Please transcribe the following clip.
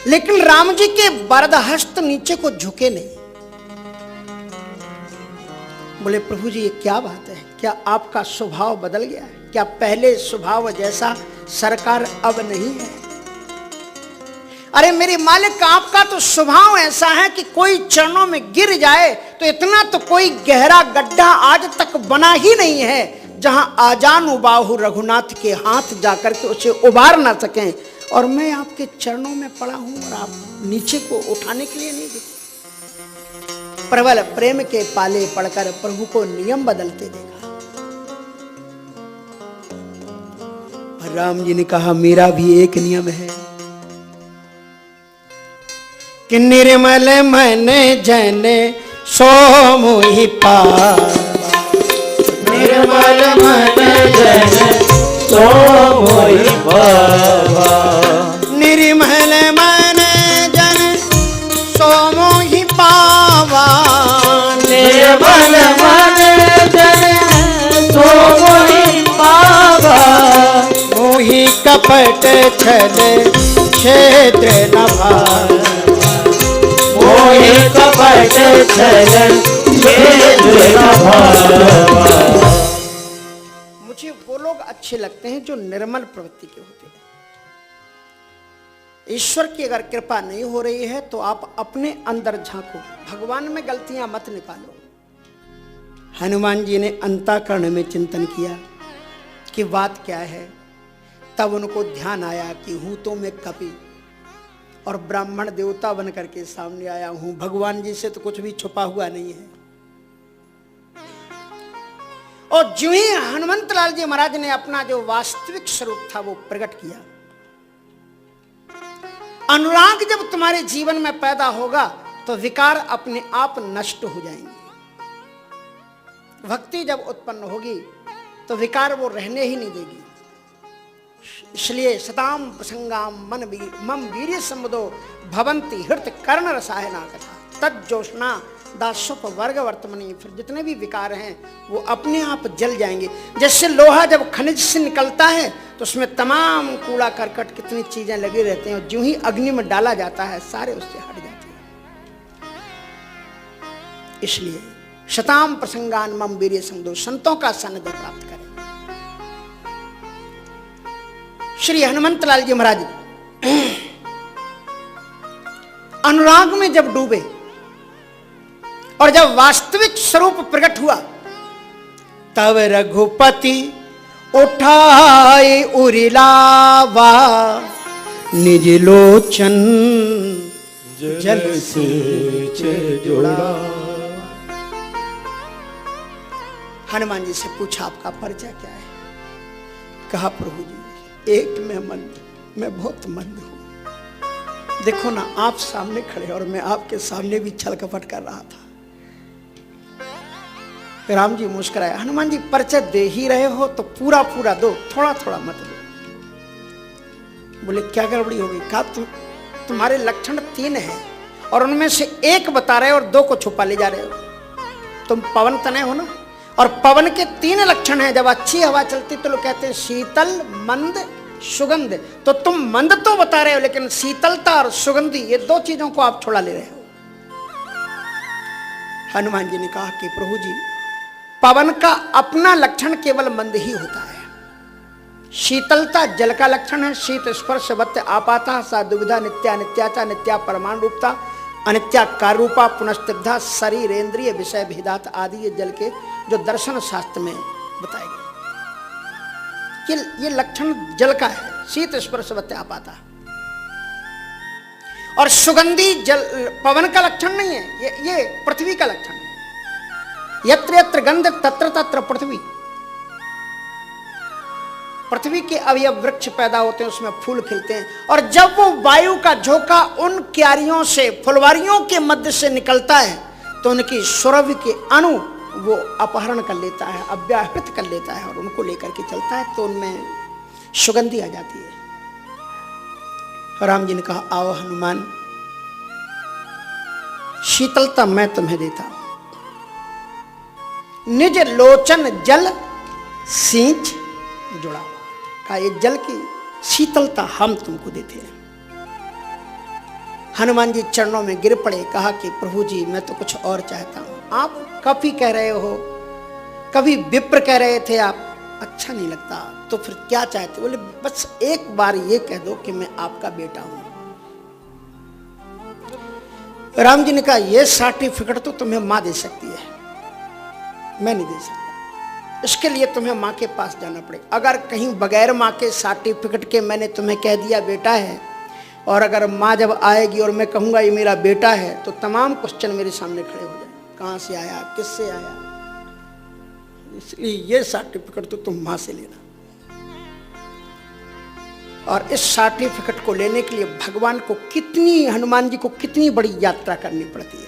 लेकिन राम जी के वरदहस्त नीचे को झुके नहीं। बोले प्रभु जी ये क्या बात है, क्या आपका स्वभाव बदल गया है? क्या पहले स्वभाव जैसा सरकार अब नहीं है? अरे मेरे मालिक, आपका तो स्वभाव ऐसा है कि कोई चरणों में गिर जाए तो इतना तो कोई गहरा गड्ढा आज तक बना ही नहीं है जहां आजानु बाहु रघुनाथ के हाथ जाकर के उसे उबार ना सकें। और मैं आपके चरणों में पड़ा हूं और आप नीचे को उठाने के लिए नहीं गिरे। प्रबल प्रेम के पाले पड़कर प्रभु को नियम बदलते देखा। राम जी ने कहा मेरा भी एक नियम है कि निर्मल मन जन सो मोहि पावा। निर्मल मन जन सो मोहि पावा। निर्मल मन जन सो मोहि पावा। निर्मल मन जन सो मोहि पावा। मोहि कपट छल क्षेत्र न भावा। मोहि कपट छल क्षेत्र न भावा। मुझे वो लोग अच्छे लगते हैं जो निर्मल प्रवृत्ति के होते हैं। ईश्वर की अगर कृपा नहीं हो रही है तो आप अपने अंदर झांको, भगवान में गलतियां मत निकालो। हनुमान जी ने अंतःकरण में चिंतन किया कि बात क्या है। तब उनको ध्यान आया कि हूं तो मैं कपि और ब्राह्मण देवता बन करके सामने आया हूं, भगवान जी से तो कुछ भी छुपा हुआ नहीं है। और जो ही हनुमंत लाल जी महाराज ने अपना जो वास्तविक स्वरूप था वो प्रकट किया। अनुराग जब तुम्हारे जीवन में पैदा होगा तो विकार अपने आप नष्ट हो जाएंगे। भक्ति जब उत्पन्न होगी तो विकार वो रहने ही नहीं देगी। इसलिए सताम प्रसंगाम मम वीर्य सम्मदो भवंती हृत कर्ण रसायना कथा तज्जोष्णा दासुप वर्ग वर्तमनी। फिर जितने भी विकार हैं वो अपने आप जल जाएंगे। जैसे लोहा जब खनिज से निकलता है तो उसमें तमाम कूड़ा करकट कितनी चीजें लगी रहती हैं और जो ही अग्नि में डाला जाता है सारे उससे हट जाते हैं। इसलिए शताम प्रसंगान मम वीर्य सम्मदो, संतों का सानिध्य प्राप्त करें। श्री हनुमंत लाल जी महाराज अनुराग में जब डूबे और जब वास्तविक स्वरूप प्रकट हुआ तब रघुपति उठाए उरिलावा निज लोचन जल से जुड़ा। हनुमान जी से पूछा आपका परिचय क्या है? कहा प्रभु जी एक मैं बहुत मंद हूं। देखो ना आप सामने खड़े और मैं आपके सामने भी छल कपट कर रहा था। राम जी मुस्कुराए। हनुमान जी परिचय दे ही रहे हो तो पूरा पूरा दो, थोड़ा थोड़ा मत दो। बोले क्या गड़बड़ी होगी? कहा तुम्हारे लक्षण 3 हैं और उनमें से एक बता रहे हो और 2 को छुपा ले जा रहे हो। तुम पवन तनय हो ना, और पवन के 3 लक्षण हैं। जब अच्छी हवा चलती तो लोग कहते हैं शीतल मंद सुगंध। तो तुम मंद तो बता रहे हो लेकिन शीतलता और सुगंधी ये 2 चीजों को आप छुड़ा ले रहे हो। हनुमान जी ने कहा कि प्रभु जी पवन का अपना लक्षण केवल मंद ही होता है। शीतलता जल का लक्षण है। शीत स्पर्श वत्य आपाता सा दुविधा नित्या नित्याचा नित्या परमाणु रूपता अनित्या कारूपा पुनस्तिग्धा शरीरेंद्रिय विषय भेदात आदि ये जल के जो दर्शन शास्त्र में बताए गए कि ये लक्षण जल का है। शीत स्पर्श वत्य आपाता और सुगंधी जल पवन का लक्षण नहीं है, ये पृथ्वी का लक्षण है। यत्र यत्र गंध तत्र तत्र पृथ्वी। पृथ्वी के अवयव वृक्ष पैदा होते हैं, उसमें फूल खिलते हैं और जब वो वायु का झोंका उन क्यारियों से फुलवारियों के मध्य से निकलता है तो उनकी सुरभि के अणु वो अपहरण कर लेता है, अव्याहृत कर लेता है और उनको लेकर के चलता है तो उनमें सुगंधी आ जाती है। राम जी ने कहा आओ हनुमान, शीतलता मैं तुम्हें देता हूं। निज लोचन जल सींच जुड़ा हुआ। कहा ये जल की शीतलता हम तुमको देते हैं। हनुमान जी चरणों में गिर पड़े, कहा कि प्रभु जी मैं तो कुछ और चाहता हूं। आप कभी कह रहे हो, कभी विप्र कह रहे थे आप, अच्छा नहीं लगता, तो फिर क्या चाहते? बोले बस एक बार ये कह दो कि मैं आपका बेटा हूं। राम जी ने कहा ये सर्टिफिकेट तो तुम्हें मां दे सकती है, मैं नहीं दे सकता। इसके लिए तुम्हें मां के पास जाना पड़ेगा। अगर कहीं बगैर मां के सर्टिफिकेट के मैंने तुम्हें कह दिया बेटा है, और अगर मां जब आएगी और मैं कहूंगा ये मेरा बेटा है, तो तमाम क्वेश्चन मेरे सामने खड़े हो जाए, कहां से आया, किससे आया। इसलिए ये सर्टिफिकेट तो तुम मां से लेना। और इस सर्टिफिकेट को लेने के लिए भगवान को कितनी, हनुमान जी को कितनी बड़ी यात्रा करनी पड़ती है।